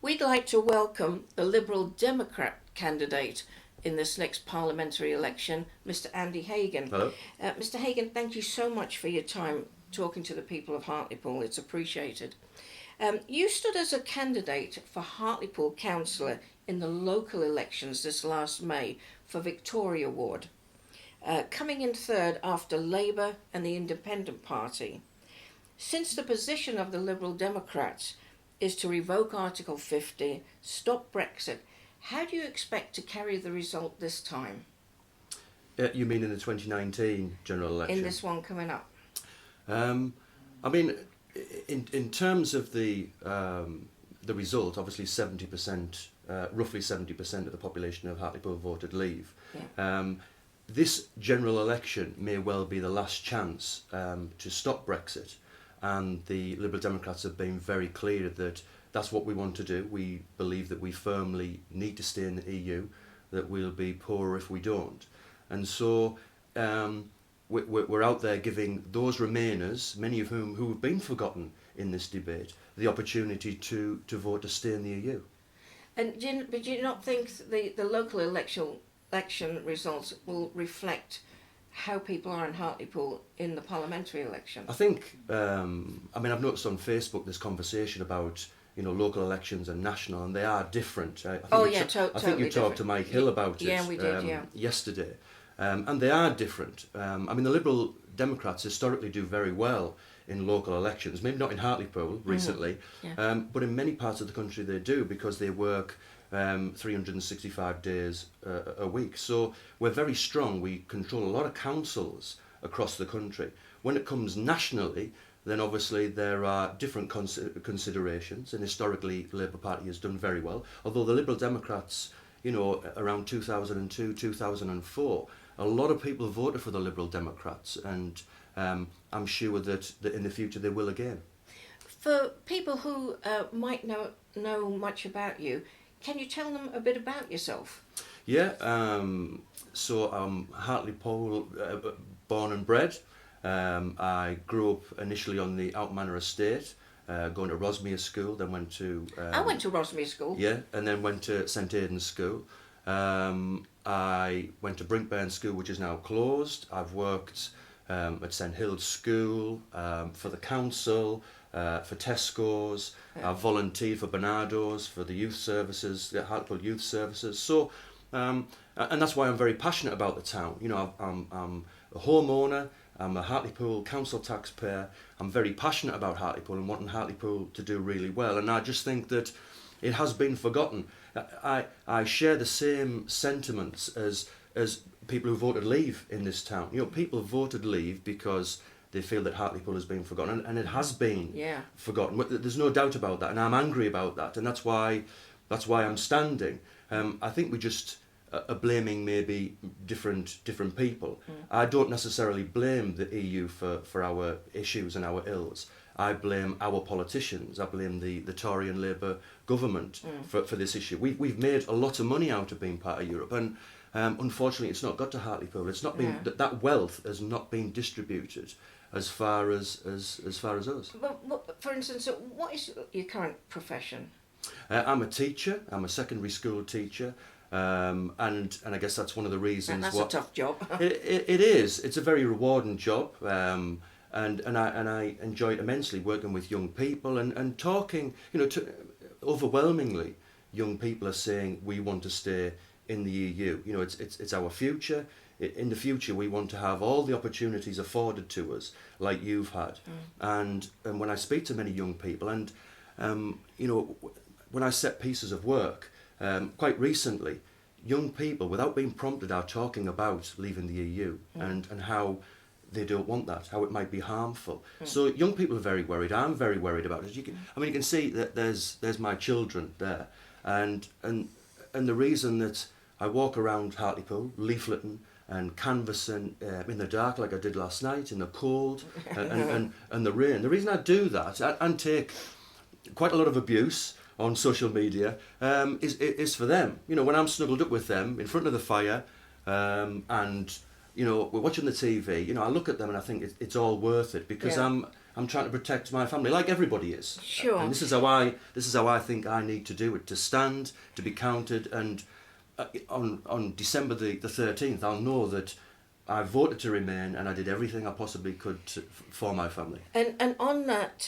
We'd like to welcome the Liberal Democrat candidate in this next parliamentary election, Mr. Andy Hagon. Hello. Mr. Hagon, thank you so much for your time talking to the people of Hartlepool. It's appreciated. You stood as a candidate for Hartlepool Councillor in the local elections this last May for Victoria Ward, coming in third after Labour and the Independent Party. Since the position of the Liberal Democrats is to revoke Article 50, stop Brexit, how do you expect to carry the result this time? You mean in the 2019 general election? In this one coming up? I mean, in terms of the result, obviously 70%, roughly 70% of the population of Hartlepool voted Leave. Yeah. This general election may well be the last chance to stop Brexit, and the Liberal Democrats have been very clear that that's what we want to do. We believe that we firmly need to stay in the EU, that we'll be poorer if we don't. And so we're out there giving those Remainers, many of whom who have been forgotten in this debate, the opportunity to vote to stay in the EU. And do you not think the local election results will reflect how people are in Hartlepool in the parliamentary election? I think, I mean, I've noticed on Facebook this conversation about, you know, local elections and national, and they are different. I think you talked to Mike Hill about it. Yeah, we did, yesterday. And they are different. I mean, the Liberal Democrats historically do very well in local elections, maybe not in Hartlepool recently, but in many parts of the country they do, because they work 365 days a week. So we're very strong. We control a lot of councils across the country. When it comes nationally, then obviously there are different considerations, and historically the Labour Party has done very well. Although the Liberal Democrats, you know, around 2002, 2004, a lot of people voted for the Liberal Democrats, and I'm sure that in the future they will again. For people who might know much about you, can you tell them a bit about yourself? Yeah, so I'm Hartlepool born and bred. I grew up initially on the Out Manor estate, going to Rosmere School, then went to... I went to Rosmere School. Yeah, and then went to St Aidan's School. I went to Brinkburn School, which is now closed. I've worked at St Hills School, for the council, for Tesco's. Yeah. I've volunteered for Bernardo's, for the youth services, the Hartlepool Youth Services. So, and that's why I'm very passionate about the town. You know, I'm a homeowner. I'm a Hartlepool council taxpayer. I'm very passionate about Hartlepool and wanting Hartlepool to do really well. And I just think that it has been forgotten. I share the same sentiments as people who voted Leave in this town. You know, people voted Leave because they feel that Hartlepool has been forgotten, and it has been forgotten. There's no doubt about that, and I'm angry about that, and that's why I'm standing. I think we just are blaming maybe different people. I don't necessarily blame the EU for our issues and our ills. I blame our politicians. I blame the Tory and Labour government for this issue. We've made a lot of money out of being part of Europe, and unfortunately it's not got to Hartlepool. It's not been that wealth has not been distributed as far as us. But for instance, what is your current profession? I'm a teacher. I'm a secondary school teacher. And I guess that's one of the reasons. And that's a tough job. It is. It's a very rewarding job, and I enjoy it immensely, working with young people and talking. You know, overwhelmingly, young people are saying we want to stay in the EU. You know, it's our future. In the future, we want to have all the opportunities afforded to us, like you've had. And when I speak to many young people, and you know, when I set pieces of work. Quite recently, young people, without being prompted, are talking about leaving the EU and how they don't want that, how it might be harmful. So young people are very worried. I'm very worried about it. You can see that there's my children there, and the reason that I walk around Hartlepool, leafleting and canvassing in the dark like I did last night, in the cold and the rain. The reason I do that and take quite a lot of abuse on social media is for them. You know, when I'm snuggled up with them in front of the fire, and you know, we're watching the TV, you know, I look at them and I think it's all worth it because Yeah. I'm trying to protect my family, like everybody is. Sure. And this is how I think I need to do it, to stand, to be counted, and on December the 13th, I'll know that I voted to remain and I did everything I possibly could for my family. And on that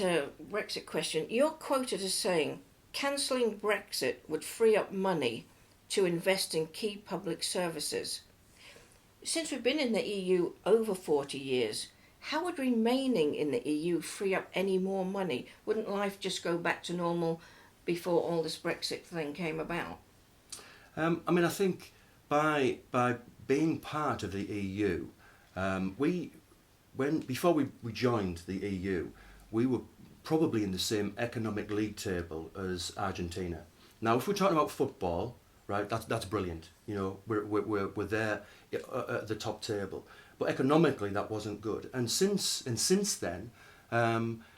Brexit question, you're quoted as saying, cancelling Brexit would free up money to invest in key public services. Since we've been in the EU over 40 years, how would remaining in the EU free up any more money? Wouldn't life just go back to normal before all this Brexit thing came about? I mean, I think by being part of the EU, before we joined the EU, we were probably in the same economic league table as Argentina. Now, if we're talking about football, right, that's brilliant. You know, we're there at the top table. But economically, that wasn't good. And since then,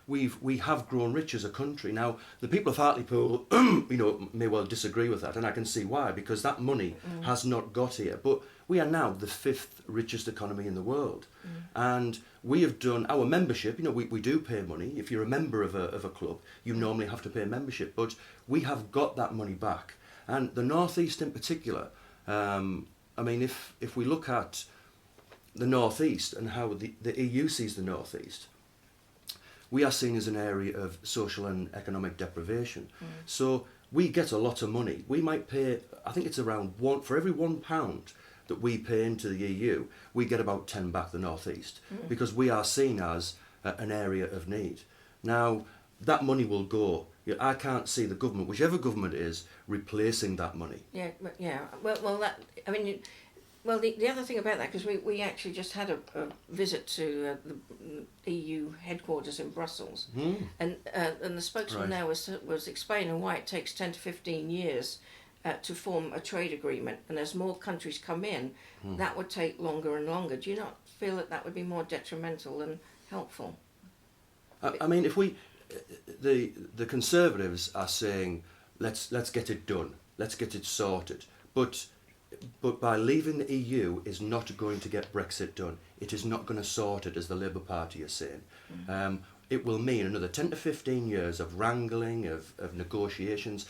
we have grown rich as a country. Now, the people of Hartlepool, you know, may well disagree with that, and I can see why, because that money has not got here. But we are now the 5th richest economy in the world, and we have done our membership. You know, we do pay money. If you're a member of a club, you normally have to pay membership, but we have got that money back. And the North East in particular, I mean, if we look at the North East and how the EU sees the North East, we are seen as an area of social and economic deprivation. So we get a lot of money. We might pay, I think it's around for every £1 that we pay into the EU, we get about 10 back the North East, because we are seen as an area of need. Now, that money will go. I can't see the government, whichever government it is, replacing that money. Yeah, well, that, I mean, well, the other thing about that, because we actually just had a visit to the EU headquarters in Brussels, and the spokesman there was explaining why it takes 10 to 15 years to form a trade agreement, and as more countries come in, that would take longer and longer. Do you not feel that would be more detrimental than helpful? I mean, if the Conservatives are saying, let's get it done, let's get it sorted, but by leaving the EU is not going to get Brexit done. It is not going to sort it, as the Labour Party is saying. It will mean another 10 to 15 years of wrangling, of negotiations,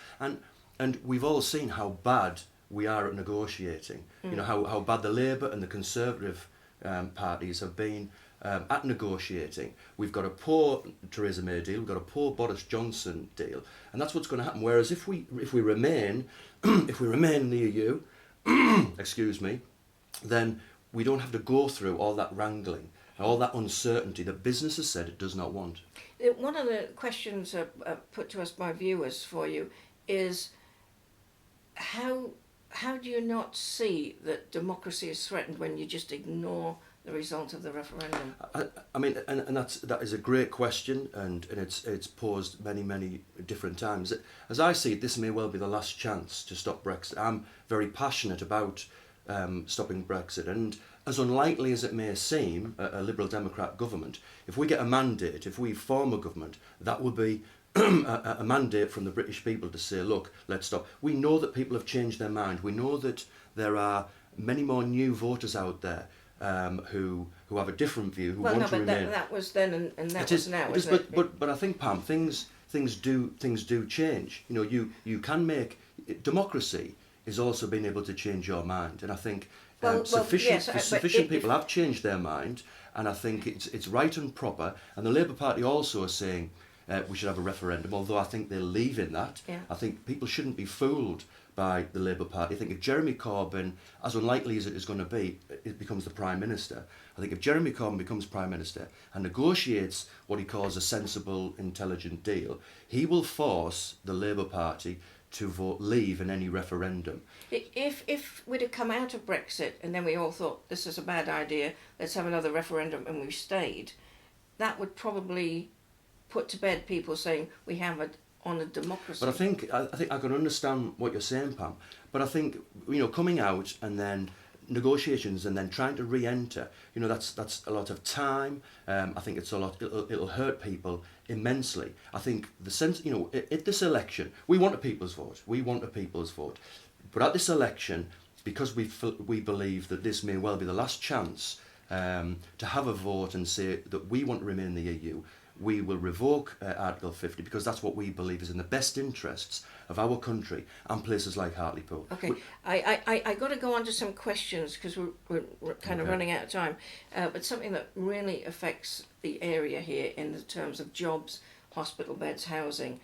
and we've all seen how bad we are at negotiating. You know, how bad the Labour and the Conservative parties have been at negotiating. We've got a poor Theresa May deal, we've got a poor Boris Johnson deal, and that's what's going to happen. Whereas if we remain in the EU, excuse me, then we don't have to go through all that wrangling, all that uncertainty that business has said it does not want. One of the questions put to us by viewers for you is how do you not see that democracy is threatened when you just ignore the result of the referendum? I mean, and that is a great question, and it's posed many different times. As I see it, this may well be the last chance to stop Brexit. I'm very passionate about stopping Brexit, and as unlikely as it may seem, a Liberal Democrat government, if we get a mandate, if we form a government, that would be a mandate from the British people to say, look, let's stop. We know that people have changed their mind. We know that there are many more new voters out there who have a different view, who want to remain. That was then, and that is now. But I think, Pam, things do change. You know, you can make democracy is also being able to change your mind, and I think sufficient people have changed their mind, and I think it's right and proper. And the Labour Party also are saying we should have a referendum, although I think they're leaving that. Yeah. I think people shouldn't be fooled by the Labour Party. I think if Jeremy Corbyn, as unlikely as it is going to be, it becomes the Prime Minister, I think if Jeremy Corbyn becomes Prime Minister and negotiates what he calls a sensible, intelligent deal, he will force the Labour Party to vote leave in any referendum. If we'd have come out of Brexit and then we all thought this is a bad idea, let's have another referendum, and we stayed, that would probably put to bed people saying we have a honoured democracy. But I think I can understand what you're saying, Pam. But I think, you know, coming out and then negotiations and then trying to re-enter, you know, that's a lot of time. I think it's a lot. It'll hurt people immensely. I think the sense, you know, at this election, we want a people's vote. We want a people's vote. But at this election, because we believe that this may well be the last chance to have a vote and say that we want to remain in the EU, we will revoke Article 50 because that's what we believe is in the best interests of our country and places like Hartlepool. Okay, I got to go on to some questions because we're kind of running out of time, but something that really affects the area here in the terms of jobs, hospital beds, housing.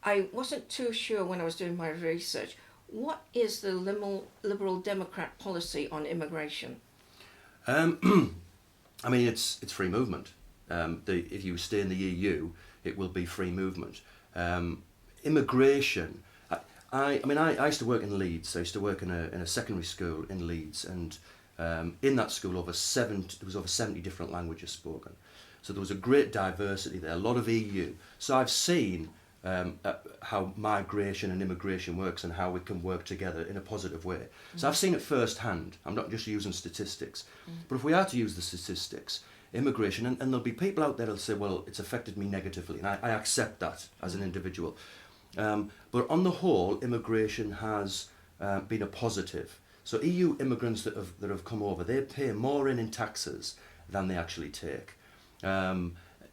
I wasn't too sure when I was doing my research. What is the Liberal Democrat policy on immigration? I mean, it's free movement. If you stay in the EU, it will be free movement. Immigration. I used to work in Leeds. I used to work in a secondary school in Leeds, and in that school, there was over 70 different languages spoken. So there was a great diversity there, a lot of EU. So I've seen how migration and immigration works and how we can work together in a positive way. So I've seen it firsthand. I'm not just using statistics. But if we are to use the statistics, immigration, and there'll be people out there that'll say, well, it's affected me negatively, and I accept that as an individual. But on the whole, immigration has been a positive. So EU immigrants that have come over, they pay more in taxes than they actually take.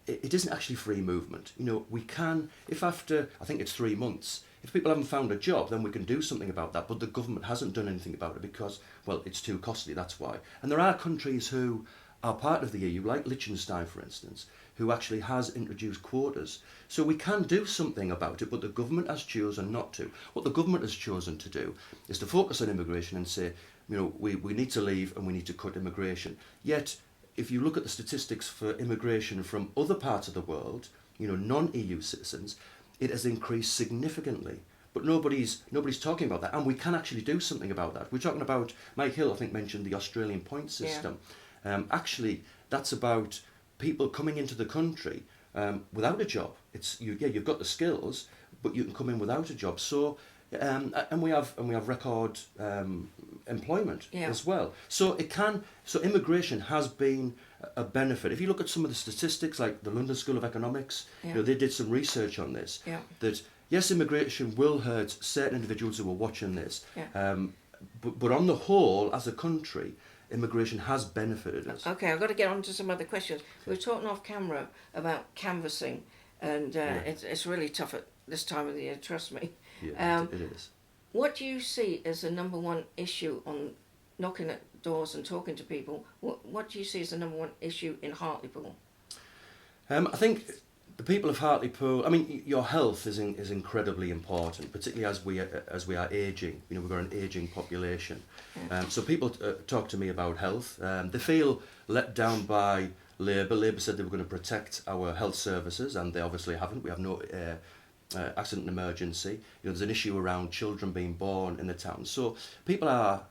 It isn't actually free movement. You know, we can, if after, I think it's 3 months, if people haven't found a job, then we can do something about that. But the government hasn't done anything about it because, well, it's too costly, that's why. And there are countries who are part of the EU, like Liechtenstein, for instance, who actually has introduced quotas. So we can do something about it, but the government has chosen not to. What the government has chosen to do is to focus on immigration and say, you know, we need to leave and we need to cut immigration. Yet, if you look at the statistics for immigration from other parts of the world, you know, non-EU citizens, it has increased significantly. But nobody's talking about that, and we can actually do something about that. We're talking about, Mike Hill, I think, mentioned the Australian point system. Yeah. Actually, that's about people coming into the country without a job. You've got the skills, but you can come in without a job. So, and we have record employment as well. So immigration has been a benefit. If you look at some of the statistics, like the London School of Economics, you know, they did some research on this. Yeah. That yes, immigration will hurt certain individuals who are watching this. Yeah. But on the whole, as a country, immigration has benefited us. Okay, I've got to get on to some other questions. We were talking off camera about canvassing, and it's really tough at this time of the year, trust me. Yeah, it is. What do you see as the number one issue on knocking at doors and talking to people? What do you see as the number one issue in Hartlepool? I think the people of Hartlepool, I mean, your health is incredibly important, particularly as we are ageing. You know, we've got an ageing population. So people talk to me about health. They feel let down by Labour. Labour said they were going to protect our health services, and they obviously haven't. We have no accident and emergency. You know, there's an issue around children being born in the town. So people are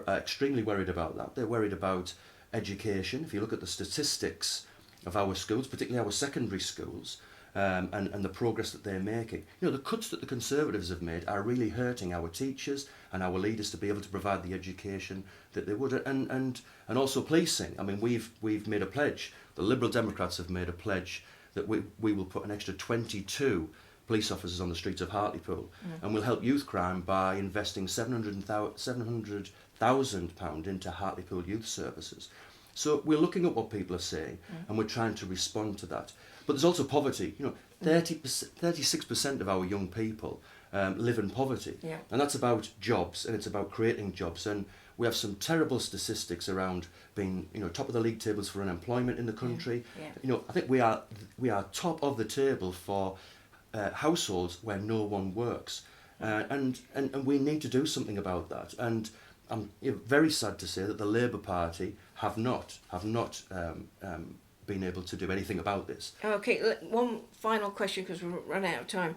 extremely worried about that. They're worried about education. If you look at the statistics of our schools, particularly our secondary schools, and the progress that they're making. You know, the cuts that the Conservatives have made are really hurting our teachers and our leaders to be able to provide the education that they would. And also policing. I mean, we've made a pledge. The Liberal Democrats have made a pledge that we will put an extra 22 police officers on the streets of Hartlepool, and we'll help youth crime by investing £700,000 into Hartlepool Youth Services. So we're looking at what people are saying, and we're trying to respond to that. But there's also poverty. You know, 36% of our young people live in poverty, and that's about jobs, and it's about creating jobs. And we have some terrible statistics around being, you know, top of the league tables for unemployment in the country. You know, I think we are top of the table for households where no one works, and we need to do something about that. And I'm very sad to say that the Labour Party have not been able to do anything about this. Okay, one final question because we're running out of time.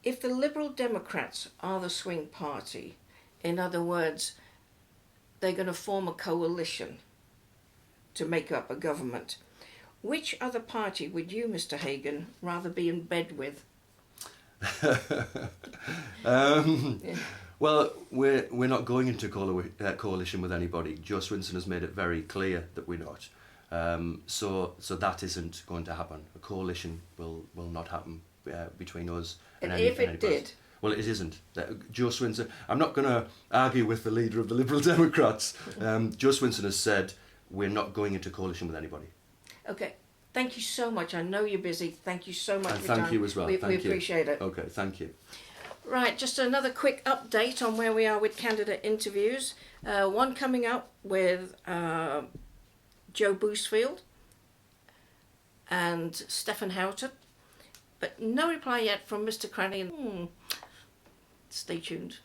If the Liberal Democrats are the swing party, in other words, they're going to form a coalition to make up a government, which other party would you, Mr. Hagon, rather be in bed with? Well, we're not going into coalition with anybody. Joe Swinson has made it very clear that we're not. So that isn't going to happen. A coalition will not happen between us and if it anybody did, Well, it isn't. Joe Swinson, I'm not going to argue with the leader of the Liberal Democrats. Joe Swinson has said we're not going into coalition with anybody. Okay. Thank you so much. I know you're busy. Thank you so much And for your time. thank you as well. We Thank you. appreciate it. Okay, thank you. Right, just another quick update on where we are with candidate interviews. One coming up with Joe Boosfield and Stephen Houghton, but no reply yet from Mr. Cranny. Stay tuned.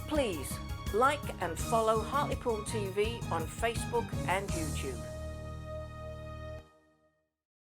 Please like and follow Hartlepool TV on Facebook and YouTube.